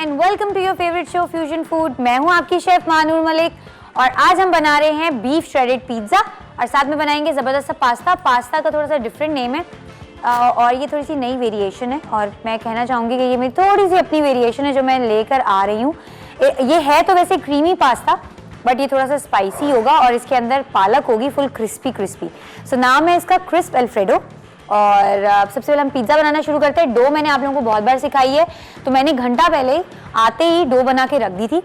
And welcome to your favourite show fusion food. मैं हूं आपकी शेफ मानूर मलिक और आज हम बना रहे हैं बीफ श्रेडेड पिज्ज़ा और साथ में बनाएंगे ज़बरदस्त सा पास्ता। पास्ता का थोड़ा सा डिफरेंट नेम है और ये थोड़ी सी नई वेरिएशन है और मैं कहना चाहूँगी कि ये मेरी थोड़ी सी अपनी वेरिएशन है जो मैं लेकर आ रही हूँ। ये है तो वैसे क्रीमी पास्ता बट ये थोड़ा सा स्पाइसी होगा और इसके अंदर पालक होगी फुल क्रिस्पी। सो नाम है इसका क्रिस्प अल्फ्रेडो। और सबसे पहले हम पिज़्ज़ा बनाना शुरू करते हैं। डो मैंने आप लोगों को बहुत बार सिखाई है तो मैंने घंटा पहले आते ही डो बना के रख दी थी।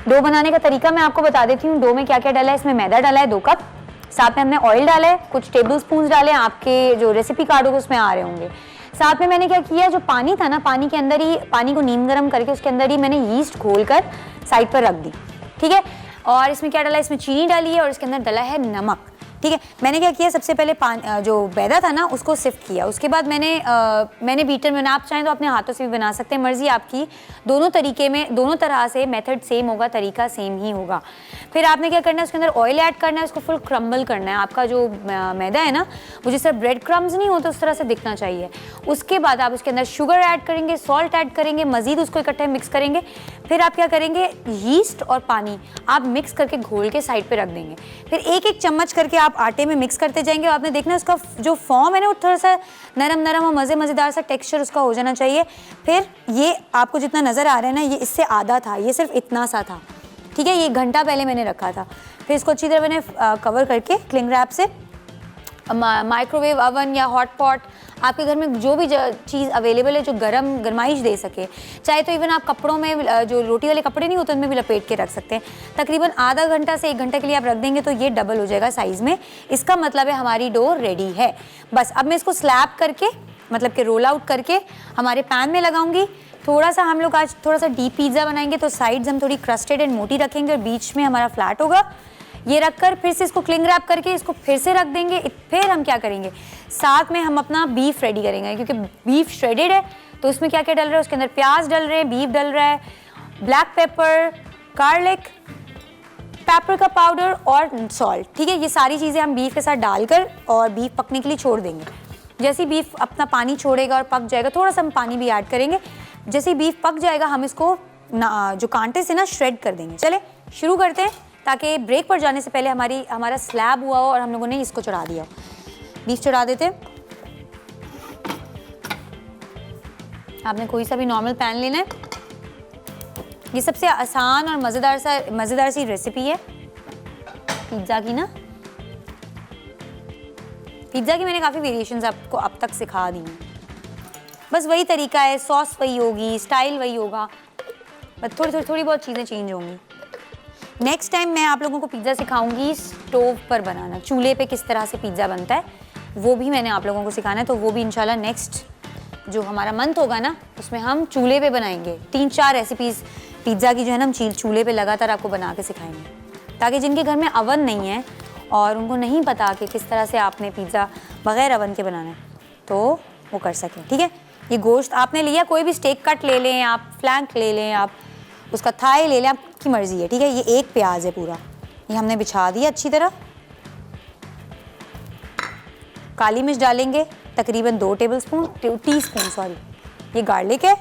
डो बनाने का तरीका मैं आपको बता देती हूँ। डो में क्या क्या डाला है, इसमें मैदा डाला है 2 कप, साथ में हमने ऑयल डाला है, कुछ टेबल स्पून डाले हैं, आपके जो रेसिपी कार्ड होगा उसमें आ रहे होंगे। साथ में मैंने क्या किया, जो पानी था ना, पानी के अंदर ही पानी को नीम गर्म करके उसके अंदर ही मैंने यीस्ट घोल कर साइड पर रख दी। ठीक है, और इसमें क्या डाला है, इसमें चीनी डाली है और इसके अंदर डाला है नमक। ठीक है, मैंने क्या किया, सबसे पहले जो मैदा था ना उसको सिफ्ट किया। उसके बाद मैंने बीटर में, आप चाहें तो अपने हाथों से भी बना सकते हैं, मर्जी आपकी। दोनों तरीके में, दोनों तरह से मेथड सेम होगा, तरीका सेम ही होगा। फिर आपने क्या करना है, उसके अंदर ऑयल ऐड करना है, उसको फुल क्रम्बल करना है। आपका जो मैदा है ना वो जिस तरह ब्रेड क्रम्स नहीं होते उस तरह से दिखना चाहिए। उसके बाद आप उसके अंदर शुगर ऐड करेंगे, सॉल्ट ऐड करेंगे, मजीद उसको इकट्ठे मिक्स करेंगे। फिर आप क्या करेंगे, यीस्ट और पानी आप मिक्स करके घोल के साइड पे रख देंगे। फिर एक एक चम्मच करके आप आटे में मिक्स करते जाएंगे और आपने देखना उसका जो फॉर्म है ना वो थोड़ा सा नरम और मज़ेदार सा टेक्सचर उसका हो जाना चाहिए। फिर ये आपको जितना नज़र आ रहा है ना, ये इससे आधा था, ये सिर्फ इतना सा था। ठीक है, ये घंटा पहले मैंने रखा था। फिर इसको अच्छी तरह मैंने कवर करके क्लिंग रैप से, माइक्रोवेव ओवन या हॉट पॉट, आपके घर में जो भी चीज़ अवेलेबल है जो गरमाइश दे सके, चाहे तो इवन आप कपड़ों में, जो रोटी वाले कपड़े नहीं होते उनमें भी लपेट के रख सकते हैं। तकरीबन आधा घंटा से 1 घंटे के लिए आप रख देंगे तो ये डबल हो जाएगा साइज़ में। इसका मतलब है हमारी डो रेडी है। बस अब मैं इसको स्लैब करके, मतलब कि रोल आउट करके हमारे पैन में लगाऊंगी। थोड़ा सा हम लोग आज थोड़ा सा डीप पिज़्ज़ा बनाएंगे तो साइड्स हम थोड़ी क्रस्टेड एंड मोटी रखेंगे और बीच में हमारा फ्लैट होगा। ये रखकर फिर से इसको क्लिंग रैप करके इसको फिर से रख देंगे। फिर हम क्या करेंगे, साथ में हम अपना बीफ रेडी करेंगे, क्योंकि बीफ श्रेडेड है तो उसमें क्या क्या डल रहा है, उसके अंदर प्याज डल रहे हैं, बीफ डल रहा है, black pepper, garlic, paprika powder और सॉल्ट। ठीक है, ये सारी चीज़ें हम बीफ के साथ डालकर और बीफ पकने के लिए छोड़ देंगे। जैसे ही बीफ अपना पानी छोड़ेगा और पक जाएगा, थोड़ा सा हम पानी भी ऐड करेंगे। जैसे ही बीफ पक जाएगा हम इसको जो कांटे से ना श्रेड कर देंगे। चले शुरू करते हैं, ताकि ब्रेक पर जाने से पहले हमारा स्लैब हुआ हो और हम लोगों ने इसको चढ़ा दिया हो। बीफ चढ़ा देते हैं। आपने कोई सा भी नॉर्मल पैन लेना है। ये सबसे आसान और मज़ेदार सी रेसिपी है पिज़्ज़ा की ना। पिज़्ज़ा की मैंने काफ़ी वेरिएशंस आपको अब तक सिखा दी हैं। बस वही तरीका है, सॉस वही होगी, स्टाइल वही होगा, बस थोड़ी बहुत चीज़ें चेंज होंगी। नेक्स्ट टाइम मैं आप लोगों को पिज़्ज़ा सिखाऊंगी स्टोव पर बनाना, चूल्हे पे किस तरह से पिज़्ज़ा बनता है वो भी मैंने आप लोगों को सिखाना है। तो वो भी इंशाल्लाह नेक्स्ट जो हमारा मंथ होगा ना उसमें हम चूल्हे पे बनाएंगे। 3-4 रेसिपीज़ पिज़्ज़ा की जो है ना हम चूल्हे पे लगातार आपको बना के सिखाएंगे, ताकि जिनके घर में अवन नहीं है और उनको नहीं पता कि किस तरह से आपने पिज़्ज़ा बग़ैर अवन के बनाना है तो वो कर सकें। ठीक है, ये गोश्त आपने लिया, कोई भी स्टेक कट ले लें आप, फ्लैंक ले लें आप, उसका थाई ले लें, आपकी मर्ज़ी है। ठीक है, ये 1 प्याज है पूरा, ये हमने बिछा दिया अच्छी तरह। काली मिर्च डालेंगे तकरीबन 2 टीस्पून सॉरी। ये गार्लिक है,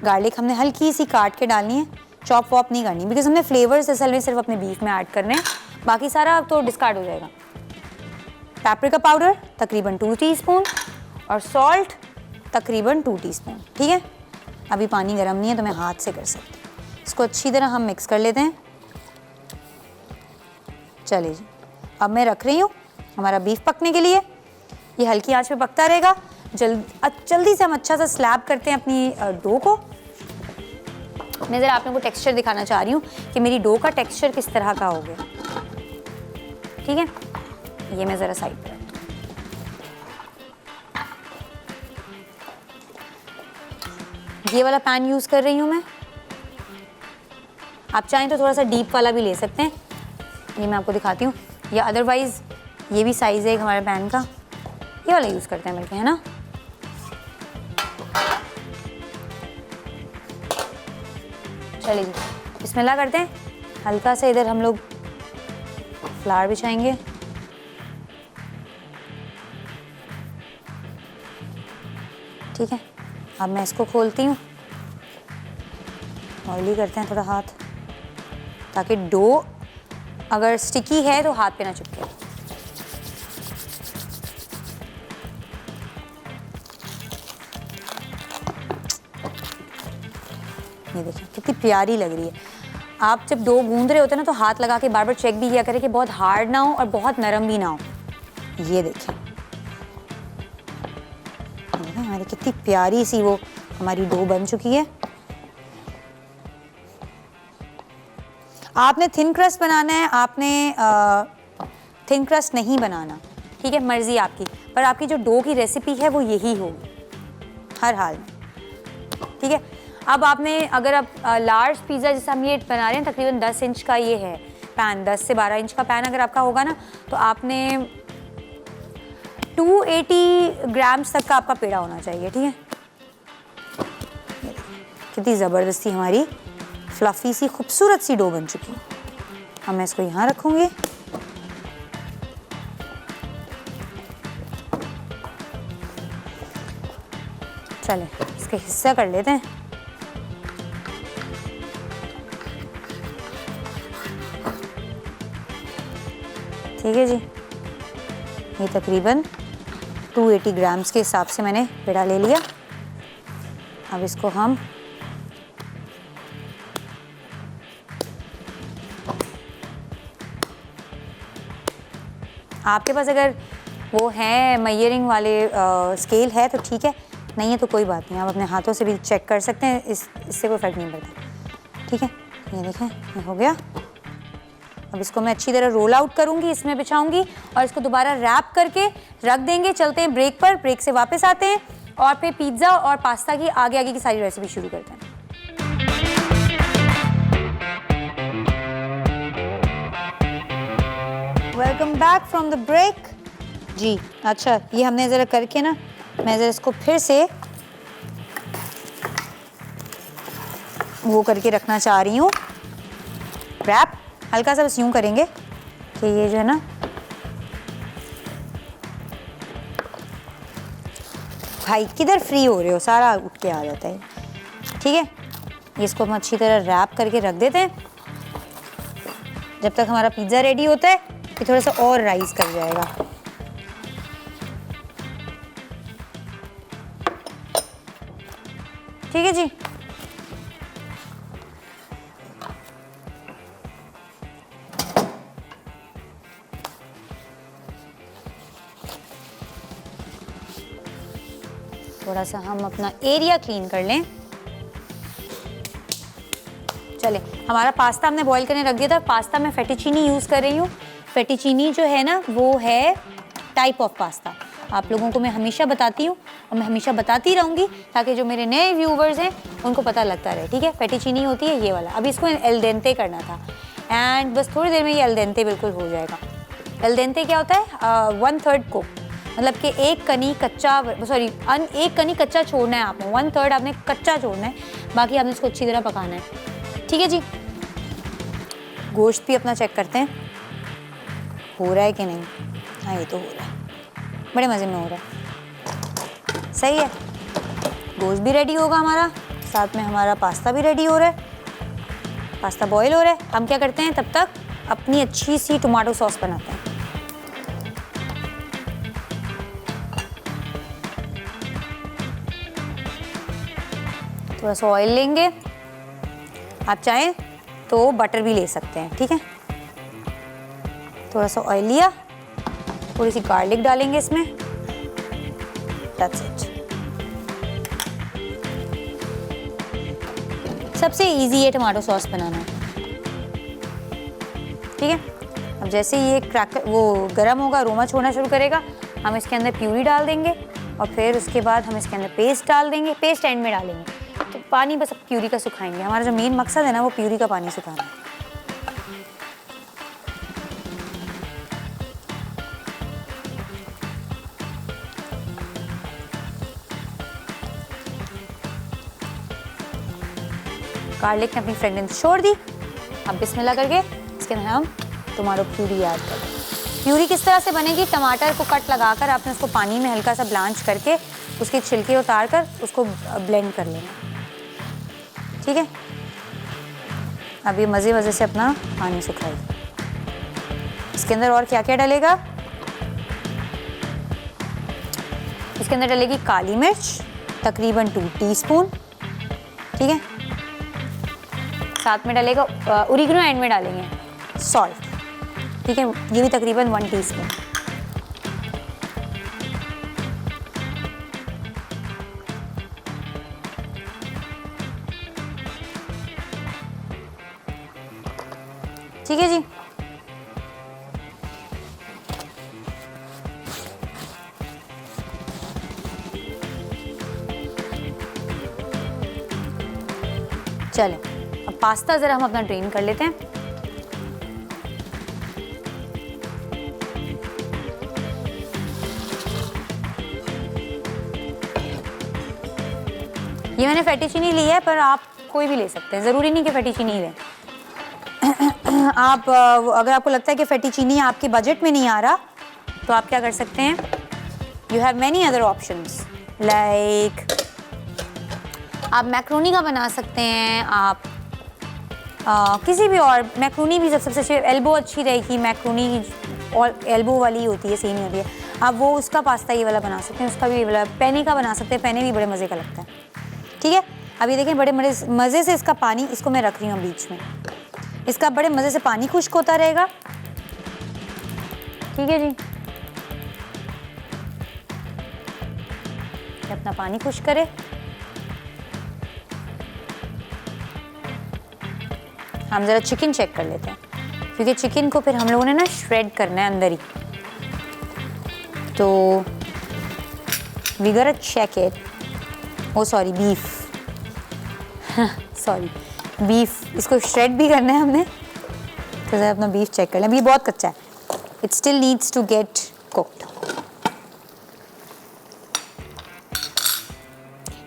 गार्लिक हमने हल्की सी काट के डालनी है, चॉप वॉप नहीं करनी, बिकॉज हमने फ्लेवर्स असल में सिर्फ अपने बीफ में ऐड करने हैं, बाकी सारा तो डिस्कार्ड हो जाएगा। पेपरिका पाउडर तकरीबन 2 टीस्पून और सॉल्ट तकरीबन 2 टीस्पून। ठीक है, अभी पानी गर्म नहीं है तो मैं हाथ से कर सकती हूँ। इसको अच्छी तरह हम मिक्स कर लेते हैं। चलिए जी, अब मैं रख रही हूँ हमारा बीफ पकने के लिए। ये हल्की आंच पे पकता रहेगा। जल्दी से हम अच्छा सा स्लैब करते हैं अपनी डो को। मैं ज़रा आप लोगों को टेक्सचर दिखाना चाह रही हूँ कि मेरी डो का टेक्सचर किस तरह का हो गया। ठीक है, ये मैं ज़रा साइड पर, ये वाला पैन यूज़ कर रही हूँ मैं। आप चाहें तो थोड़ा सा डीप वाला भी ले सकते हैं, ये मैं आपको दिखाती हूँ, या अदरवाइज़ ये भी साइज़ है हमारे पैन का, ये वाला यूज़ करते हैं बल्कि, है ना। चलिए जी, बिस्मिल्लाह करते हैं। हल्का सा इधर हम लोग फ्लावर बिछाएंगे। ठीक है, अब मैं इसको खोलती हूँ ऑयली करते हैं थोड़ा हाथ, ताकि डो अगर स्टिकी है तो हाथ पे ना चिपके। ये देखिए कितनी प्यारी लग रही है। आप जब डो गूंद रहे होते हैं ना तो हाथ लगा के बार बार चेक भी किया करें कि बहुत हार्ड ना हो और बहुत नरम भी ना हो। ये देखिए हमारी कितनी प्यारी सी वो हमारी डो बन चुकी है। आपने थिन क्रस्ट बनाना है, आपने थिन क्रस्ट नहीं बनाना, ठीक है, मर्जी आपकी, पर आपकी जो डो की रेसिपी है वो यही होगी हर हाल में, ठीक है। अब आपने अगर आप लार्ज पिज़्ज़ा जैसे हम ये बना रहे हैं, तकरीबन 10 इंच का ये है पैन, 10 से 12 इंच का पैन अगर आपका होगा ना, तो आपने 280 ग्राम्स तक का आपका पेड़ा होना चाहिए, ठीक है। कितनी ज़बरदस्ती हमारी फ्लफ़ी सी खूबसूरत सी डो बन चुकी है। अब मैं इसको यहाँ रखूँगी। चलें इसके हिस्सा कर लेते हैं। ठीक है जी, ये तकरीबन 280 ग्राम्स के हिसाब से मैंने पेड़ा ले लिया। अब इसको हम आपके पास अगर वो है मेजरिंग वाले स्केल है तो ठीक है, नहीं है तो कोई बात नहीं, आप अपने हाथों से भी चेक कर सकते हैं, इससे कोई फ़र्क नहीं पड़ता, ठीक है। ये देखें ये हो गया। अब इसको मैं अच्छी तरह रोल आउट करूँगी, इसमें बिछाऊँगी और इसको दोबारा रैप करके रख देंगे। चलते हैं ब्रेक पर, ब्रेक से वापस आते हैं और फिर पिज़्ज़ा और पास्ता की आगे की सारी रेसिपी शुरू करते हैं। Welcome back from the break जी। अच्छा, ये हमने ज़रा करके ना, मैं ज़रा इसको फिर से वो करके रखना चाह रही हूँ रैप। हल्का सा बस यूँ करेंगे कि ये जो है ना, भाई किधर फ्री हो रहे हो, सारा उठ के आ जाता है, ठीक है। इसको हम अच्छी तरह रैप करके रख देते हैं। जब तक हमारा पिज़्ज़ा रेडी होता है ये थोड़ा सा और राइस कर जाएगा। ठीक है जी। थोड़ा सा हम अपना एरिया क्लीन कर लें। चले, हमारा पास्ता हमने बॉईल करने रख दिया था। पास्ता मैं फेटिचीनी यूज़ कर रही हूँ। फेटिचीनी जो है ना वो है टाइप ऑफ पास्ता। आप लोगों को मैं हमेशा बताती हूँ और मैं हमेशा बताती रहूँगी ताकि जो मेरे नए व्यूवर्स हैं उनको पता लगता रहे, ठीक है। फेटिचीनी होती है ये वाला। अभी इसको एल डेंटे करना था एंड बस थोड़ी देर में ये एल डेंटे बिल्कुल हो जाएगा। एल डेंटे क्या होता है? 1/3 को, मतलब कि एक कनी कच्चा छोड़ना है आपने, 1/3 आपने कच्चा छोड़ना है, बाकी आपने इसको अच्छी तरह पकाना है, ठीक है जी। गोश्त भी अपना चेक करते हैं हो रहा है कि नहीं। हाँ ये तो हो रहा है, बड़े मज़े में हो रहा है, सही है। गोश्त भी रेडी होगा हमारा, साथ में हमारा पास्ता भी रेडी हो रहा है। पास्ता बॉईल हो रहा है। हम क्या करते हैं तब तक अपनी अच्छी सी टमाटो सॉस बनाते हैं। थोड़ा सा ऑयल लेंगे, आप चाहें तो बटर भी ले सकते हैं, ठीक है। थोड़ा सा ऑयल लिया, थोड़ी सी गार्लिक डालेंगे इसमें, दैट्स इट। सबसे इजी है टमाटो सॉस बनाना, ठीक है। अब जैसे ये क्रैकर वो गर्म होगा, अरोमा छोड़ना शुरू करेगा, हम इसके अंदर प्यूरी डाल देंगे और फिर उसके बाद हम इसके अंदर पेस्ट डाल देंगे। पेस्ट एंड में डालेंगे, तो पानी बस प्यूरी का सुखाएंगे। हमारा जो मेन मकसद है ना वो प्यूरी का पानी सुखाना है। गार्लिक ने अपनी फ्रेगनेंस छोड़ दी। अब बिस्मिल्लाह करके इसके अंदर हम टमाटो प्यूरी ऐड कर दें। प्यूरी किस तरह से बनेगी? टमाटर को कट लगाकर आपने उसको पानी में हल्का सा ब्लांच करके उसके छिलके उतार कर उसको ब्लेंड कर लेना, ठीक है। अब ये मज़े मज़े से अपना पानी सुखाइए। इसके अंदर और क्या क्या डलेगा? इसके अंदर डलेगी काली मिर्च तकरीबन 2 टीस्पून, ठीक है। साथ में डलेगा ओरिगेनो, एंड में डालेंगे सॉल्ट, ठीक है, ये भी तकरीबन 1 टीस्पून। ठीक है जी। चलें, अब पास्ता ज़रा हम अपना ड्रेन कर लेते हैं। ये मैंने फेटिचीनी ली है, पर आप कोई भी ले सकते हैं, ज़रूरी नहीं कि फेटिचीनी लें। आप अगर आपको लगता है कि फेटिचीनी आपके बजट में नहीं आ रहा, तो आप क्या कर सकते हैं, you have many other options, like आप मैक्रोनी का बना सकते हैं, आप किसी भी और मैक्रोनी भी सबसे अच्छी, एल्बो अच्छी रहेगी, मैक्रोनी और एल्बो वाली होती है, सेम ही होती है। आप वो उसका पास्ता ये वाला बना सकते हैं, उसका भी ये वाला पेने का बना सकते हैं, पेने भी बड़े मज़े का लगता है, ठीक है। अब ये देखें बड़े मज़े से इसका पानी, इसको मैं रख रही हूँ बीच में, इसका बड़े मज़े से पानी खुश्क होता रहेगा, ठीक है जी। अपना पानी खुश्क करे, हम ज़रा चिकन चेक कर लेते हैं, क्योंकि चिकन को फिर हम लोगों ने ना श्रेड करना है अंदर ही, तो we gotta check it. Oh sorry, beef, sorry beef, इसको श्रेड भी करना है हमने, तो ज़रा अपना बीफ चेक कर लें। अभी बहुत कच्चा है, it still needs to get cooked.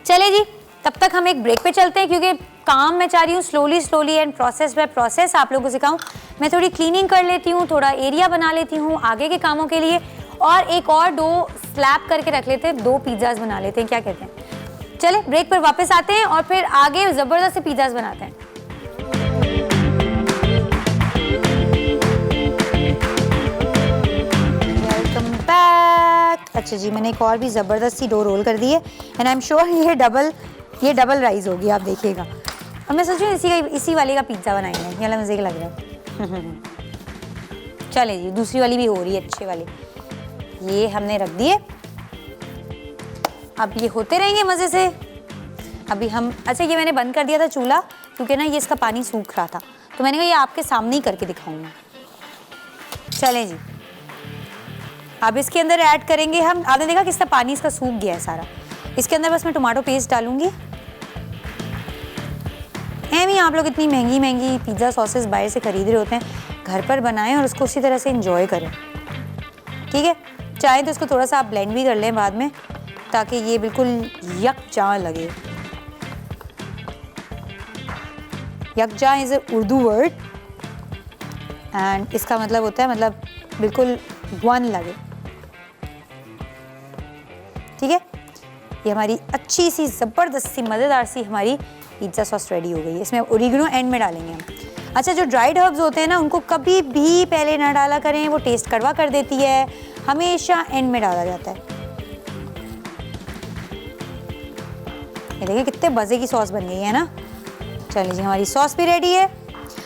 चले जी, तब तक हम एक ब्रेक पे चलते हैं, क्योंकि काम मैं चाह रही हूँ slowly and process by process आप लोगों को सिखाऊं। मैं थोड़ी क्लीनिंग कर लेती हूँ, थोड़ा एरिया बना लेती हूँ आगे के कामों के लिए, और एक और डो स्लैप करके रख लेते हैं, 2 पिज़्ज़ाज़ बना लेते हैं, क्या कहते हैं। चले ब्रेक पर वापस आते हैं और फिर आगे ज़बरदस्त से पिज़्ज़ाज़ बनाते हैं। Welcome back. अच्छा जी, मैंने एक और भी ज़बरदस्त सी डो रोल कर दी है, एंड आई एम श्योर ये डबल राइस होगी, आप देखिएगा। और मैं सोच रही हूँ इसी वाले का पिज़्ज़ा बनाएंगे, ये वाला मज़े का लग रहा है। चले जी, दूसरी वाली भी हो रही है, अच्छे वाली, ये हमने रख दिए। अब ये होते रहेंगे मज़े से। अभी हम, अच्छा ये मैंने बंद कर दिया था चूल्हा, क्योंकि ना ये इसका पानी सूख रहा था, तो मैंने कहा ये आपके सामने ही करके दिखाऊंगा। चलें जी, अब इसके अंदर ऐड करेंगे हम, आपने देखा किस तरह पानी इसका सूख गया है सारा। इसके अंदर बस मैं टमाटो पेस्ट डालूंगी। ही आप लोग इतनी महंगी पिज़्ज़ा सॉसेस बाहर से खरीद रहे होते हैं, घर पर बनाएं और उसको उसी तरह से इंजॉय करें, ठीक है। चाहे तो इसको थोड़ा सा आप ब्लेंड भी कर लें बाद में, ताकि ये बिल्कुल यकजां लगे। यकजां is a Urdu word, and इसका मतलब होता है, मतलब बिल्कुल वन लगे, ठीक है। ये हमारी अच्छी सी ज़बरदस्त सी मज़ेदार सी हमारी पिज़्ज़ा सॉस रेडी हो गई है। इसमें ओरिगेनो एंड में डालेंगे हम। अच्छा, जो ड्राइड हर्ब्स होते हैं ना, उनको कभी भी पहले ना डाला करें, वो टेस्ट कड़वा कर देती है, हमेशा एंड में डाला जाता है। ये देखिए कितने मज़े की सॉस बन गई है ना। चलिए जी, हमारी सॉस भी रेडी है।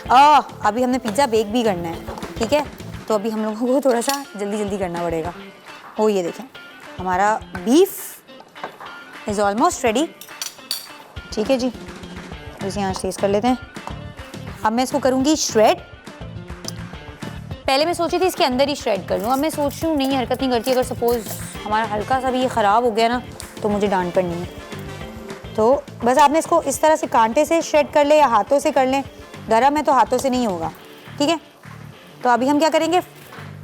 अभी हमने पिज़्ज़ा बेक भी करना है, ठीक है, तो अभी हम लोगों को थोड़ा सा जल्दी करना पड़ेगा। ओ ये देखें, हमारा बीफ इज़ ऑलमोस्ट रेडी, ठीक है जी। इसे यहाँ टेस्ट कर लेते हैं। अब मैं इसको करूँगी श्रेड। पहले मैं सोची थी इसके अंदर ही श्रेड कर लूँ, अब मैं सोच रही हूँ नहीं, हरकत नहीं करती। अगर सपोज़ हमारा हल्का सा भी ये ख़राब हो गया ना, तो मुझे डांट पड़नी है। तो बस आपने इसको इस तरह से कांटे से श्रेड कर ले या हाथों से कर लें, गरम है तो हाथों से नहीं होगा, ठीक है। तो अभी हम क्या करेंगे,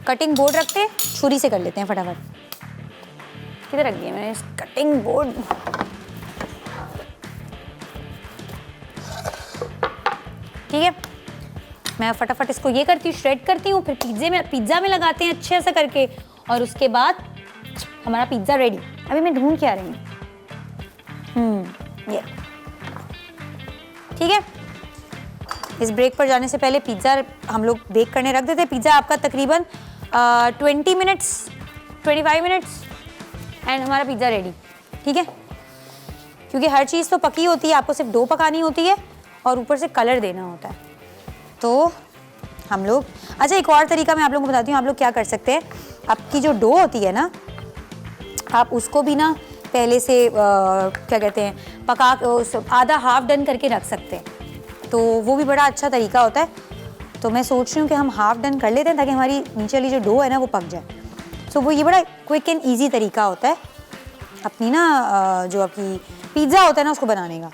कटिंग बोर्ड रखते, छुरी से कर लेते हैं फटाफट। किधर रख दिया मैंने इस कटिंग बोर्ड, ठीक है। मैं फटाफट इसको ये करती हूँ, श्रेड करती हूँ, फिर पिज़्ज़ा में लगाते हैं अच्छे से करके, और उसके बाद हमारा पिज़्ज़ा रेडी। अभी मैं ढूंढ के आ रही हूँ, ये ठीक है। इस ब्रेक पर जाने से पहले पिज़्ज़ा हम लोग बेक करने रख देते हैं। पिज़्ज़ा आपका तकरीबन 20 मिनट्स 25 मिनट्स एंड हमारा पिज़्ज़ा रेडी। ठीक है, क्योंकि हर चीज़ तो पकी होती है, आपको सिर्फ डो पकानी होती है और ऊपर से कलर देना होता है। तो हम लोग, अच्छा एक और तरीका मैं आप लोगों को बताती हूँ, आप लोग क्या कर सकते हैं, आपकी जो डो होती है ना, आप उसको भी ना पहले से क्या कहते हैं पका आधा हाफ डन करके रख सकते हैं, तो वो भी बड़ा अच्छा तरीका होता है। तो मैं सोच रही हूँ कि हम हाफ डन कर लेते हैं ताकि हमारी नीचे वाली जो डो है ना वो पक जाए। सो वो ये बड़ा क्विक एंड ईजी तरीका होता है अपनी ना जो आपकी पिज़्ज़ा होता है ना उसको बनाने का।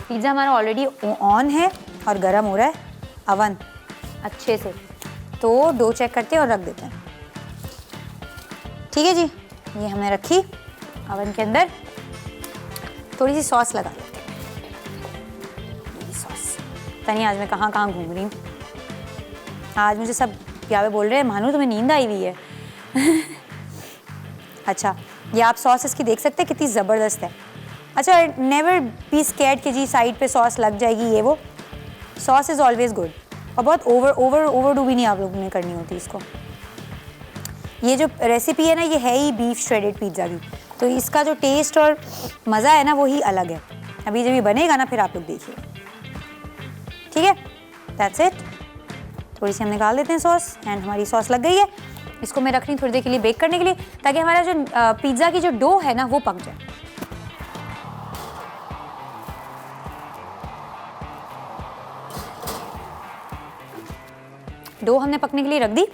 पिज़्ज़ा हमारा ऑलरेडी ऑन है और गर्म हो रहा है अवन अच्छे से, तो डो चेक करते हैं और रख देते हैं। ठीक है जी, ये हमने रखी अवन के अंदर। थोड़ी सी सॉस लगा लेते हैं, सॉस। तनी आज मैं कहाँ घूम रही हूँ, आज मुझे सब क्या बोल रहे हैं, मानो तुम्हें नींद आई हुई है। अच्छा, ये आप सॉस इसकी देख सकते हैं कितनी ज़बरदस्त है। अच्छा, नेवर बी स्कैर्ड कि जी साइड पे सॉस लग जाएगी, ये वो सॉस इज़ ऑलवेज गुड। और बहुत ओवरडू भी नहीं आप लोगों ने करनी होती इसको। ये जो रेसिपी है ना, ये है ही बीफ श्रेडेड पिज़्ज़ा की, तो इसका जो टेस्ट और मज़ा है ना वो ही अलग है। अभी जब ये बनेगा ना फिर आप लोग देखिए। ठीक है, दैट्स इट। थोड़ी सी हम निकाल देते हैं सॉस एंड हमारी सॉस लग गई है। इसको मैं रख रही हूँ थोड़ी देर के लिए बेक करने के लिए, ताकि हमारा जो पिज़्ज़ा की जो डो है ना वो पक जाए। डो हमने पकने के लिए रख दी,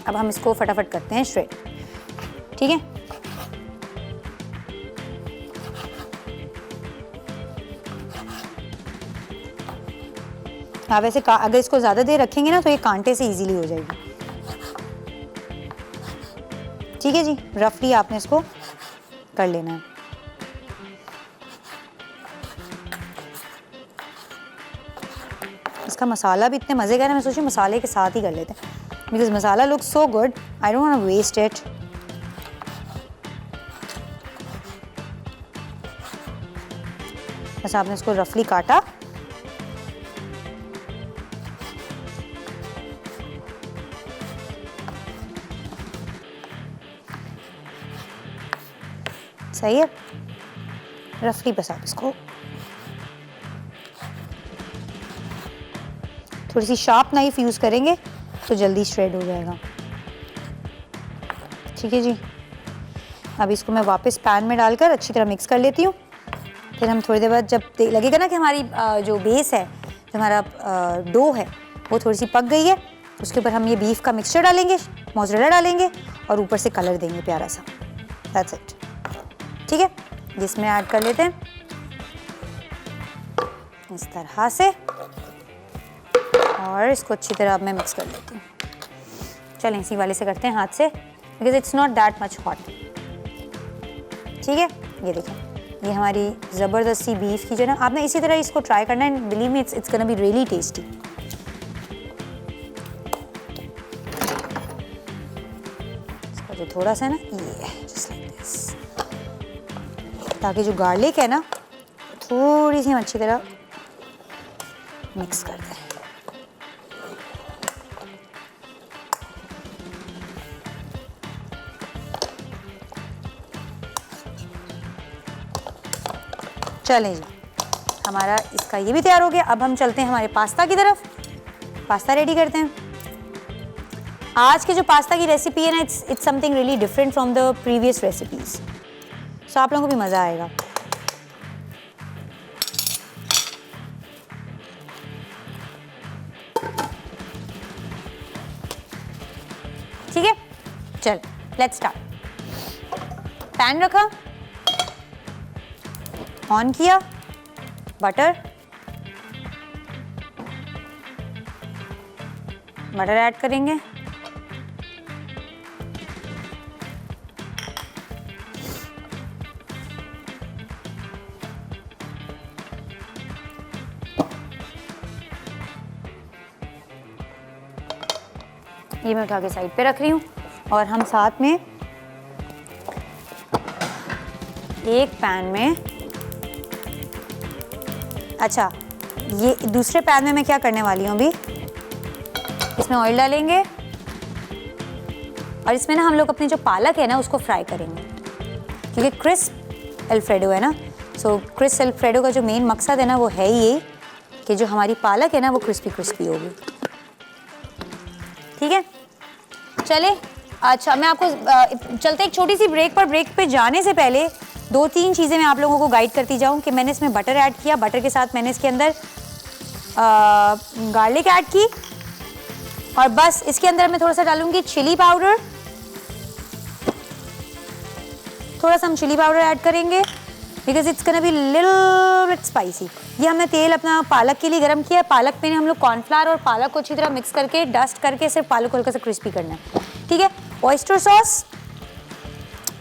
अब हम इसको फटाफट करते हैं श्रेड। ठीक है, आप वैसे अगर इसको ज़्यादा देर रखेंगे ना तो ये कांटे से इजीली हो जाएगी। ठीक है जी, रफली आपने इसको कर लेना है। इसका मसाला भी इतने मज़े का है ना, मैं सोची मसाले के साथ ही कर लेते हैं, because masala look so good, I don't want to waste it. बस आपने इसको रफली काटा, सही है, रफली बस आप इसको थोड़ी सी शार्प नाइफ यूज़ करेंगे तो जल्दी श्रेड हो जाएगा। ठीक है जी, अब इसको मैं वापस पैन में डालकर अच्छी तरह मिक्स कर लेती हूँ। फिर हम थोड़ी देर बाद जब लगेगा ना कि हमारी जो बेस है, जो हमारा डो है वो थोड़ी सी पक गई है, उसके ऊपर हम ये बीफ का मिक्सचर डालेंगे, मोज़रेला डालेंगे और ऊपर से कलर देंगे प्यारा सा। That's it. ठीक है, जिसमें ऐड कर लेते हैं इस तरह से, और इसको अच्छी तरह अब मैं मिक्स कर लेती हूँ। चलें इसी वाले से करते हैं हाथ से, because it's not that much hot. ठीक है, ये देखें, ये हमारी ज़बरदस्त सी बीफ की जो ना, आपने इसी तरह इसको ट्राई करना है, believe me it's gonna be really tasty. इसका जो थोड़ा सा ना ये जस्ट लाइक दिस, ताकि जो गार्लिक है ना थोड़ी सी हम अच्छी तरह मिक्स कर दें। चलें जी, हमारा इसका ये भी तैयार हो गया। अब हम चलते हैं हमारे पास्ता की तरफ। पास्ता रेडी करते हैं। आज की जो पास्ता की रेसिपी है ना, it's something really different from the previous recipes, so आप लोगों को भी मज़ा आएगा। ठीक है, चल लेट्स स्टार्ट। पैन रखा, ऑन किया, बटर ऐड करेंगे, ये मैं उठा के साइड पे रख रही हूँ। और हम साथ में एक पैन में, अच्छा ये दूसरे पैन में मैं क्या करने वाली हूँ अभी, इसमें ऑयल डालेंगे और इसमें ना हम लोग अपनी जो पालक है ना उसको फ्राई करेंगे, क्योंकि क्रिस्प अल्फ्रेडो है ना। सो क्रिस्प अल्फ्रेडो का जो मेन मकसद है ना वो है ये कि जो हमारी पालक है ना वो क्रिस्पी क्रिस्पी होगी। ठीक है, चले। अच्छा, मैं आपको चलते एक छोटी सी ब्रेक पर। ब्रेक पे जाने से पहले 2-3 चीज़ें मैं आप लोगों को गाइड करती जाऊं कि मैंने इसमें बटर ऐड किया, बटर के साथ मैंने इसके अंदर गार्लिक ऐड की, और बस इसके अंदर मैं थोड़ा सा डालूंगी चिली पाउडर। थोड़ा सा हम चिली पाउडर ऐड करेंगे because it's gonna be little bit spicy. ये हमने तेल अपना पालक के लिए गर्म किया है। पालक में हम लोग कॉर्नफ्लावर और पालक को अच्छी तरह मिक्स करके डस्ट करके सिर्फ पालक को हल्का सा क्रिस्पी करना है। ठीक है, ऑयस्टर सॉस।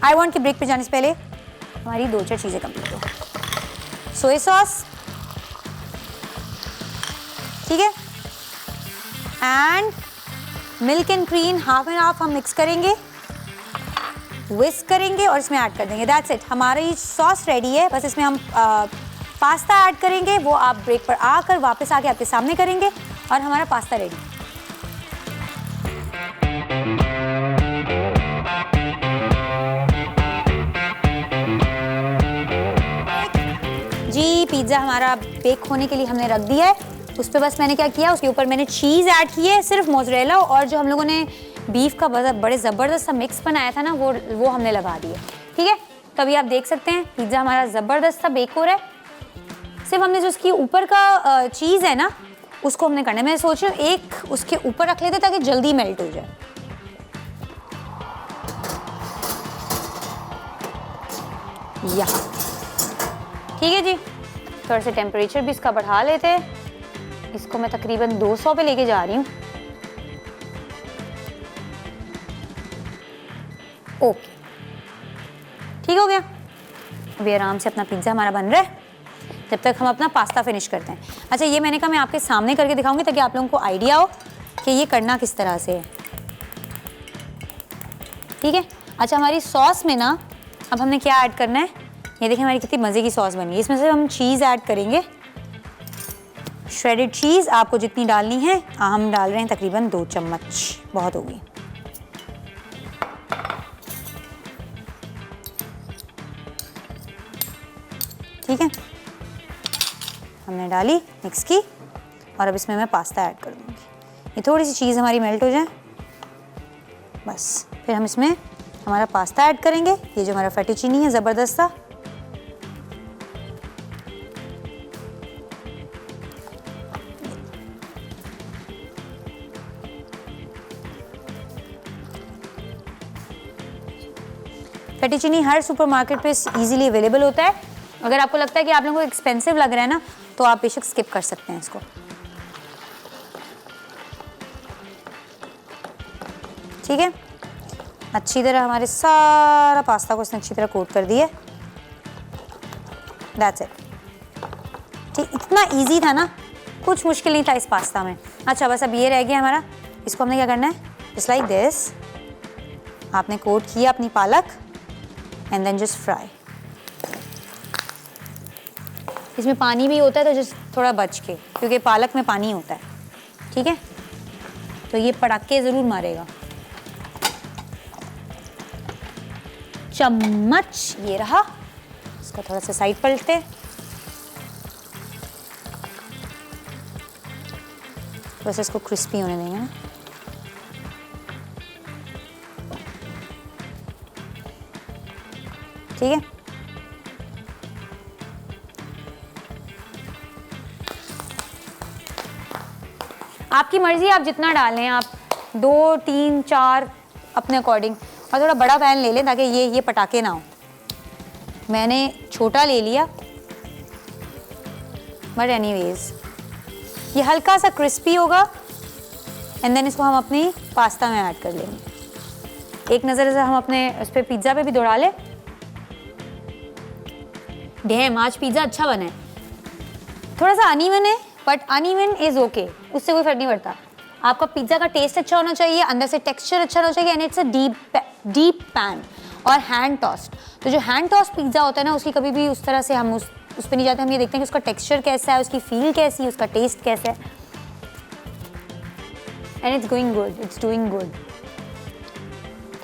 आई वांट कि ब्रेक पे जाने से पहले हमारी 2-4 चीज़ें कंप्लीट हो। सोया सॉस, ठीक है, and milk and cream half and half हम मिक्स करेंगे, विस्क करेंगे और इसमें ऐड कर देंगे। दैट्स इट, हमारी सॉस रेडी है। बस इसमें हम पास्ता ऐड करेंगे, वो आप ब्रेक पर आकर वापस आके आपके सामने करेंगे और हमारा पास्ता रेडी। जी, पिज़्ज़ा हमारा बेक होने के लिए हमने रख दिया है। उस पर बस मैंने क्या किया, उसके ऊपर मैंने चीज़ ऐड की है, सिर्फ मोज़रेला, और जो हम लोगों ने बीफ का बड़े ज़बरदस्त सा मिक्स बनाया था ना वो हमने लगा दिया। ठीक है, तो अभी आप देख सकते हैं पिज़्ज़ा हमारा ज़बरदस्त सा बेक हो रहा है। सिर्फ हमने जो उसकी ऊपर का चीज़ है ना उसको हमने करना है। मैं सोच रही हूँ एक उसके ऊपर रख लेते ताकि जल्दी मेल्ट हो जाए। यहाँ ठीक है जी, थोड़ा सा टेम्परेचर भी इसका बढ़ा लेते हैं। इसको मैं तकरीबन 200 पे लेके जा रही हूँ। ओके, ठीक हो गया। अभी आराम से अपना पिज़्ज़ा हमारा बन रहा है, जब तक हम अपना पास्ता फिनिश करते हैं। अच्छा, ये मैंने कहा मैं आपके सामने करके दिखाऊंगी ताकि आप लोगों को आइडिया हो कि ये करना किस तरह से है। ठीक है, अच्छा, हमारी सॉस में ना अब हमने क्या ऐड करना है, ये देखें हमारी कितनी मज़े की सॉस बनी है। इसमें से हम चीज़ ऐड करेंगे, श्रेडेड चीज़ आपको जितनी डालनी है। हम डाल रहे हैं तकरीबन 2 चम्मच, बहुत होगी। ठीक है, हमने डाली, मिक्स की, और अब इसमें मैं पास्ता ऐड कर दूँगी। ये थोड़ी सी चीज़ हमारी मेल्ट हो जाए बस, फिर हम इसमें हमारा पास्ता ऐड करेंगे। ये जो हमारा फेटुचीनी है ज़बरदस्त सा, फेटुचीनी हर सुपरमार्केट पे इजीली अवेलेबल होता है। अगर आपको लगता है कि आप लोगों को एक्सपेंसिव लग रहा है ना तो आप बेशक स्किप कर सकते हैं इसको। ठीक है, अच्छी तरह हमारे सारा पास्ता को इसने अच्छी तरह कोट कर दिया। That's it. ठीक, इतना इजी था ना, कुछ मुश्किल नहीं था इस पास्ता में। अच्छा, बस अब ये रह गया हमारा। इसको हमने क्या करना है, जस्ट लाइक दिस आपने कोट किया अपनी पालक एंड देन जस्ट फ्राई। इसमें पानी भी होता है तो जस्ट थोड़ा बच के, क्योंकि पालक में पानी होता है। ठीक है, तो ये पटाखे ज़रूर मारेगा। चम्मच ये रहा, इसको थोड़ा सा साइड पलटते, बस इसको क्रिस्पी होने देंगे ना। ठीक है, आपकी मर्जी, आप जितना डालें, आप 2, 3, 4 अपने अकॉर्डिंग, और थोड़ा बड़ा पैन ले लें ताकि ये पटाखे ना हो। मैंने छोटा ले लिया, बट एनीवेज ये हल्का सा क्रिस्पी होगा एंड देन इसको हम अपनी पास्ता में ऐड कर लेंगे। एक नज़र से हम अपने उस पर पिज़्ज़ा पे भी दौड़ा लें। डैम, आज पिज़्ज़ा अच्छा बना है। थोड़ा सा अनइवन है बट अनइवन इज़ ओके, उससे कोई फर्क नहीं पड़ता। आपका पिज़्ज़ा का टेस्ट अच्छा होना चाहिए, अंदर से टेक्सचर अच्छा होना चाहिए, and it's a deep pan और हैंड टॉस्ट। तो जो हैंड टॉस्ट पिज़्ज़ा होता है ना उसकी कभी भी उस तरह से हम उस पर नहीं जाते, हम ये देखते हैं कि उसका टेक्सचर कैसा है, उसकी फील कैसी है, उसका टेस्ट कैसा है। And it's going good, it's doing good.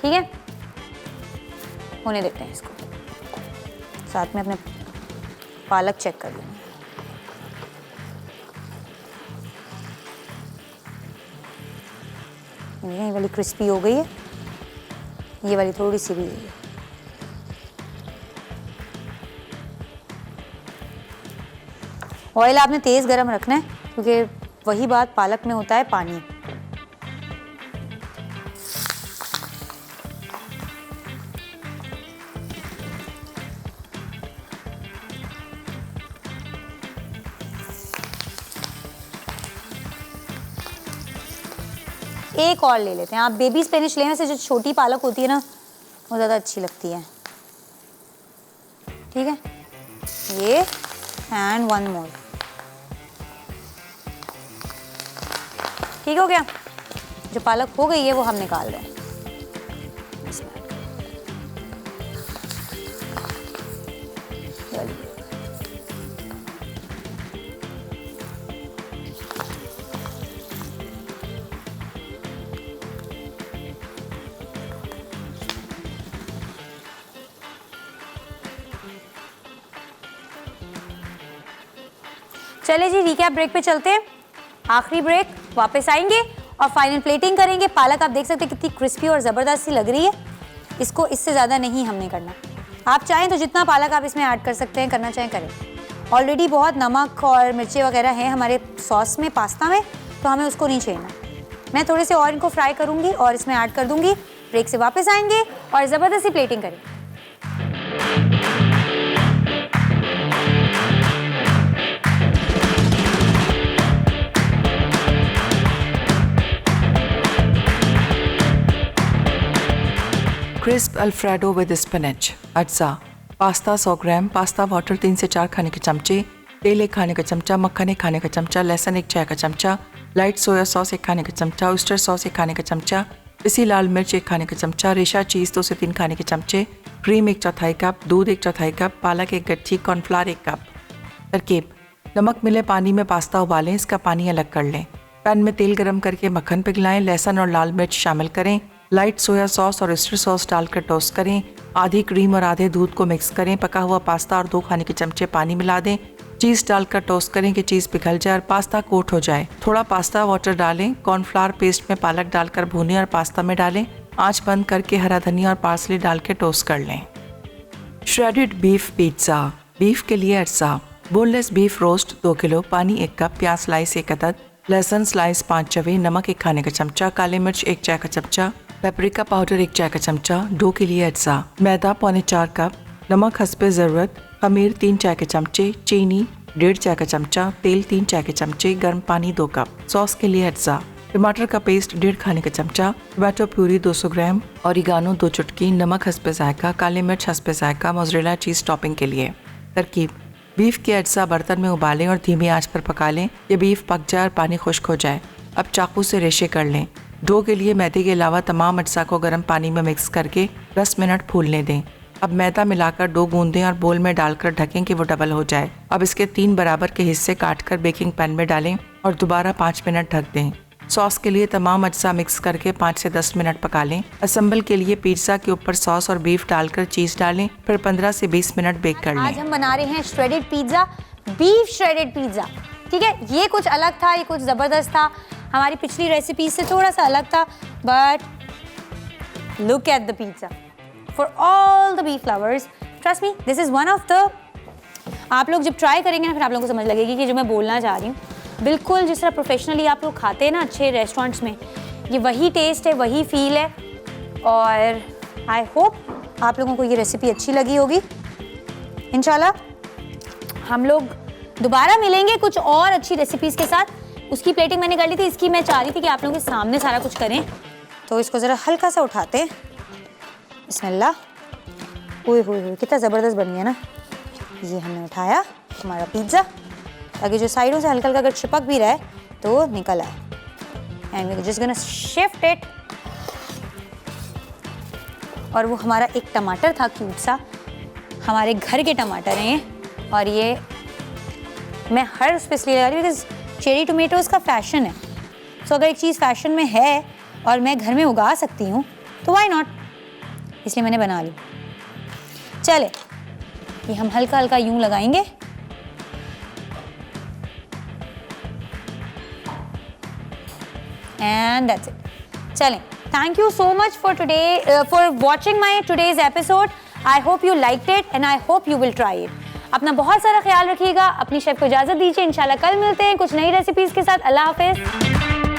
ठीक है, होने देते हैं इसको। साथ में अपने पालक चेक कर लेंगे। ये वाली क्रिस्पी हो गई है, ये वाली थोड़ी सी भी है। ऑयल आपने तेज़ गरम रखना है, क्योंकि वही बात पालक में होता है, पानी। एक और ले लेते हैं, आप बेबी स्पेनिश लें, वैसे जो छोटी पालक होती है ना वो ज़्यादा अच्छी लगती है। ठीक है, ये एंड वन मोर। ठीक हो गया, जो पालक हो गई है वो हम निकाल दें। चले जी, रिकैप ब्रेक पे चलते हैं। आखिरी ब्रेक, वापस आएंगे और फाइनल प्लेटिंग करेंगे। पालक आप देख सकते हैं कितनी क्रिस्पी और ज़बरदस्त सी लग रही है। इसको इससे ज़्यादा नहीं हमने करना। आप चाहें तो जितना पालक आप इसमें ऐड कर सकते हैं, करना चाहें करें। ऑलरेडी बहुत नमक और मिर्ची वगैरह हैं हमारे सॉस में, पास्ता में, तो हमें उसको नहीं छेड़ना। मैं थोड़े से और इनको फ्राई करूँगी और इसमें ऐड कर दूँगी। ब्रेक से वापस आएंगे और ज़बरदस्त सी प्लेटिंग करेंगे। Crisp alfredo with spinach. अज्जा: पास्ता 100 ग्राम, पास्ता वाटर 3 से 4 खाने के चमचे, तेल 1 खाने का चमचा, मक्खन 1 खाने का चमचा, लहसुन 1 चाय का चमचा, लाइट सोया सॉस 1 खाने का चमचा, ऑयस्टर सॉस 1 खाने का चमचा, पिसी लाल मिर्च 1 खाने का चमचा, रेशा चीज़ 2 से 3 खाने के चमचे, क्रीम 1/4 कप, दूध 1/4 कप, पालक 1 गट्ठी, कॉर्नफ्लावर 1 कप। तरकीब: नमक मिले पानी में पास्ता उबालें, इसका पानी अलग कर लें। पैन में तेल गरम करके मक्खन पिघलाएं, लहसुन और लाल मिर्च शामिल करें, लाइट सोया सॉस और ऑयस्टर सॉस डालकर टोस्ट करें, आधी क्रीम और आधे दूध को मिक्स करें, पका हुआ पास्ता और 2 खाने के चमचे पानी मिला दें, चीज़ डालकर टोस्ट करें कि चीज़ पिघल जाए और पास्ता कोट हो जाए। थोड़ा पास्ता वाटर डालें, कॉर्नफ्लावर पेस्ट में पालक डालकर भूनें और पास्ता में डालें, आंच बंद करके हरा धनिया और पार्सले डाल के टोस्ट कर लें। Shredded beef pizza. बीफ के लिए अज्जा: बोनलेस बीफ रोस्ट 2 किलो, पानी 1 कप, प्याज स्लाइस 1 अदद, लहसुन स्लाइस 5 चवे, नमक 1 खाने का चमचा, काले मिर्च 1 चाय का चमचा, पेपरिका पाउडर 1 चाय का चमचा। डो के लिए अज्जा: मैदा 4.25 कप, नमक हस्बे ज़रूरत, खमीर 3 चाय के चमचे, चीनी 1.5 चाय का चमचा, तेल 3 चाय के चमचे, गर्म पानी 2 कप। सॉस के लिए अज्जा: टमाटर का पेस्ट 1.5 खाने का चमचा, टमाटो प्यूरी 200 ग्राम, ऑरिगानो 2 चुटकी, नमक हस्बे जायका, काली मिर्च हस्बे जायका, मोज़रेला चीज़ टॉपिंग के लिए। तरकीब: बीफ के अज्जा बर्तन में उबालें और धीमी आंच पर पका लें। ये बीफ पक जाए और पानी खुश्क हो जाए। अब चाकू से रेशे कर लें। डो के लिए मैदे के अलावा तमाम अज्जा को गर्म पानी में मिक्स करके 10 मिनट फूलने दें। अब मैदा मिलाकर डो गूंदें और बोल में डालकर ढकें कि वो डबल हो जाए। अब इसके 3 बराबर के हिस्से काटकर बेकिंग पैन में डालें और दोबारा 5 मिनट ढक दें। सॉस के लिए तमाम अज्जा मिक्स करके 5 से 10 मिनट पका लें। असेंबल के लिए पिज्ज़ा के ऊपर सॉस और बीफ डालकर चीज़ डालें, फिर 15 से 20 मिनट बेक कर लें। आज हम बना रहे हैं shredded pizza, beef shredded pizza. ठीक है, ये कुछ अलग था, ये कुछ ज़बरदस्त था, हमारी पिछली रेसिपी से थोड़ा सा अलग था, but look at the pizza for all the beef lovers. Trust me, this is one of the, आप लोग जब ट्राई करेंगे ना फिर आप लोगों को समझ लगेगी कि जो मैं बोलना चाह रही हूँ बिल्कुल जिस तरह प्रोफेशनली आप लोग खाते हैं ना अच्छे रेस्टोरेंट्स में, ये वही टेस्ट है, वही फील है। और आई होप आप लोगों को ये रेसिपी अच्छी लगी होगी। इंशाल्लाह हम लोग दोबारा मिलेंगे कुछ और अच्छी रेसिपीज़ के साथ। उसकी प्लेटिंग मैंने कर ली थी, इसकी मैं चाह रही थी कि आप लोगों के सामने सारा कुछ करें, तो इसको ज़रा हल्का सा उठाते हैं। बिस्मिल्लाह। ओए होए होए, कितना ज़बरदस्त बन गया ना। ये हमने उठाया हमारा पिज़्ज़ा, ताकि जो साइडों से हल्का हल्का अगर चिपक भी रहा है तो निकल आए। And we just gonna shift it. और वो हमारा एक टमाटर था क्यूट सा, हमारे घर के टमाटर हैं और ये मैं हर उस पर इसलिए ला रही हूँ बिकॉज चेरी टोमेटोज का फैशन है। सो अगर एक चीज़ फैशन में है और मैं घर में उगा सकती हूँ तो व्हाई नॉट, इसलिए मैंने बना ली। चले, ये हम हल्का हल्का यूं लगाएंगे। And that's it. चलें, thank you so much for today for watching my today's episode. I hope you liked it and I hope you will try it. अपना बहुत सारा ख्याल रखिएगा, अपनी शेफ को इजाजत दीजिए। इंशाल्लाह कल मिलते हैं कुछ नई रेसिपीज के साथ। अल्लाह हाफिज।